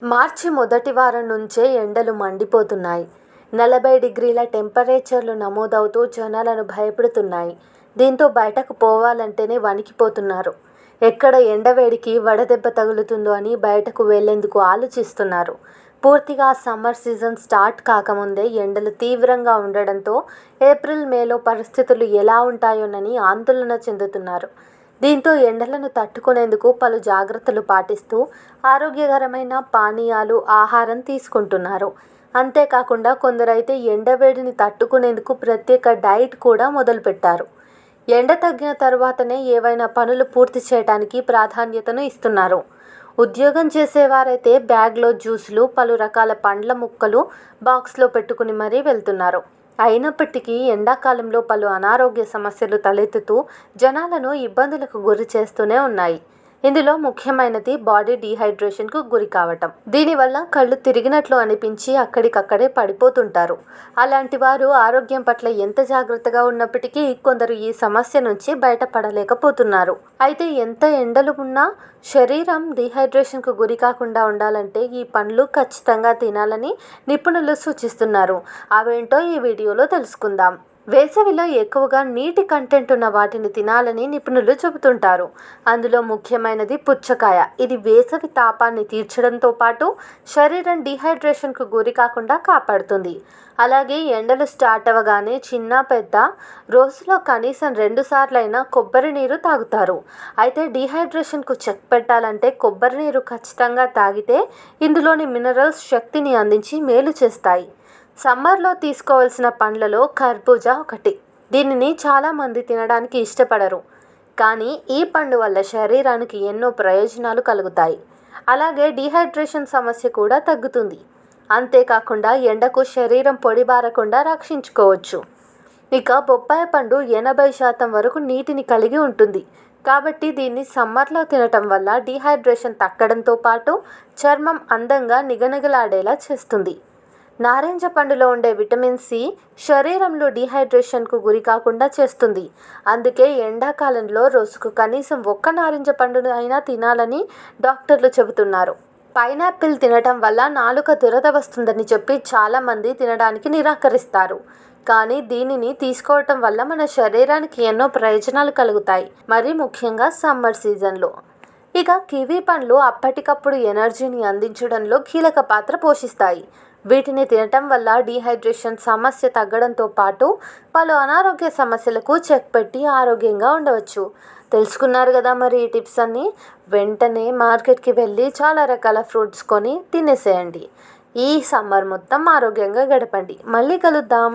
మార్చి మొదటి వారం నుంచే ఎండలు మండిపోతున్నాయి. 40 డిగ్రీల టెంపరేచర్లు నమోదవుతూ జనాలను భయపెడుతున్నాయి. దీంతో బయటకు పోవాలంటేనే వణికిపోతున్నారు. ఎక్కడ ఎండవేడికి వడదెబ్బ తగులుతుందో అని బయటకు వెళ్లేందుకు ఆలోచిస్తున్నారు. పూర్తిగా సమ్మర్ సీజన్ స్టార్ట్ కాకముందే ఎండలు తీవ్రంగా ఉండడంతో ఏప్రిల్, మేలో పరిస్థితులు ఎలా ఉంటాయోనని ఆందోళన చెందుతున్నారు. దీంతో ఎండలను తట్టుకునేందుకు పలు జాగ్రత్తలు పాటిస్తూ ఆరోగ్యకరమైన పానీయాలు, ఆహారం తీసుకుంటున్నారు. అంతేకాకుండా కొందరైతే ఎండవేడిని తట్టుకునేందుకు ప్రత్యేక డైట్ కూడా మొదలుపెట్టారు. ఎండ తగ్గిన తర్వాతనే ఏవైనా పనులు పూర్తి చేయడానికి ప్రాధాన్యతను ఇస్తున్నారు. ఉద్యోగం చేసేవారైతే బ్యాగ్లో జ్యూసులు, పలు రకాల పండ్ల ముక్కలు బాక్స్లో పెట్టుకుని మరీ వెళ్తున్నారు. అయినప్పటికీ ఎండాకాలంలో పలు అనారోగ్య సమస్యలు తలెత్తుతూ జనాలను ఇబ్బందులకు గురి చేస్తూనే ఉన్నాయి. ఇందులో ముఖ్యమైనది బాడీ డీహైడ్రేషన్కు గురి కావటం. దీనివల్ల కళ్ళు తిరిగినట్లు అనిపించి అక్కడికక్కడే పడిపోతుంటారు. అలాంటి వారు ఆరోగ్యం పట్ల ఎంత జాగ్రత్తగా ఉన్నప్పటికీ కొందరు ఈ సమస్య నుంచి బయటపడలేకపోతున్నారు. అయితే ఎంత ఎండలు ఉన్నా శరీరం డీహైడ్రేషన్కు గురి కాకుండా ఉండాలంటే ఈ పండ్లు ఖచ్చితంగా తినాలని నిపుణులు సూచిస్తున్నారు. అవేంటో ఈ వీడియోలో తెలుసుకుందాం. వేసవిలో ఎక్కువగా నీటి కంటెంట్ ఉన్న వాటిని తినాలని నిపుణులు చెబుతుంటారు. అందులో ముఖ్యమైనది పుచ్చకాయ. ఇది వేసవి తాపాన్ని తీర్చడంతో పాటు శరీరం డీహైడ్రేషన్కు గురి కాకుండా కాపాడుతుంది. అలాగే ఎండలు స్టార్ట్ అవ్వగానే చిన్న పెద్ద రోజులో కనీసం 2 సార్లైనా కొబ్బరి నీరు తాగుతారు. అయితే డీహైడ్రేషన్కు చెక్ పెట్టాలంటే కొబ్బరి నీరు ఖచ్చితంగా తాగితే ఇందులోని మినరల్స్ శక్తిని అందించి మేలు చేస్తాయి. సమ్మర్లో తీసుకోవాల్సిన పండ్లలో కర్బూజా ఒకటి. దీనిని చాలామంది తినడానికి ఇష్టపడరు. కానీ ఈ పండు వల్ల శరీరానికి ఎన్నో ప్రయోజనాలు కలుగుతాయి. అలాగే డీహైడ్రేషన్ సమస్య కూడా తగ్గుతుంది. అంతేకాకుండా ఎండకు శరీరం పొడిబారకుండా రక్షించుకోవచ్చు. ఇక బొప్పాయి పండు 80% వరకు నీటిని కలిగి ఉంటుంది. కాబట్టి దీన్ని సమ్మర్లో తినటం వల్ల డీహైడ్రేషన్ తగ్గడంతో పాటు చర్మం అందంగా నిగనిగలాడేలా చేస్తుంది. నారింజ పండులో ఉండే విటమిన్ సి శరీరంలో డీహైడ్రేషన్కు గురి కాకుండా చేస్తుంది. అందుకే ఎండాకాలంలో రోజుకు కనీసం 1 నారింజ పండును అయినా తినాలని డాక్టర్లు చెబుతున్నారు. పైనాపిల్ తినటం వల్ల నాలుక దురద వస్తుందని చెప్పి చాలామంది తినడానికి నిరాకరిస్తారు. కానీ దీనిని తీసుకోవటం వల్ల మన శరీరానికి ఎన్నో ప్రయోజనాలు కలుగుతాయి. మరీ ముఖ్యంగా సమ్మర్ సీజన్లో. ఇక కివీ పండ్లు అప్పటికప్పుడు ఎనర్జీని అందించడంలో కీలక పాత్ర పోషిస్తాయి. వీటిని తినటం వల్ల డీహైడ్రేషన్ సమస్య తగ్గడంతో పాటు పలు అనారోగ్య సమస్యలకు చెక్ పెట్టి ఆరోగ్యంగా ఉండవచ్చు. తెలుసుకున్నారు కదా మరి ఈ టిప్స్ అన్నీ. వెంటనే మార్కెట్కి వెళ్ళి చాలా రకాల ఫ్రూట్స్ కొని తినేసేయండి. ఈ సమ్మర్ మొత్తం ఆరోగ్యంగా గడపండి. మళ్ళీ కలుద్దాం.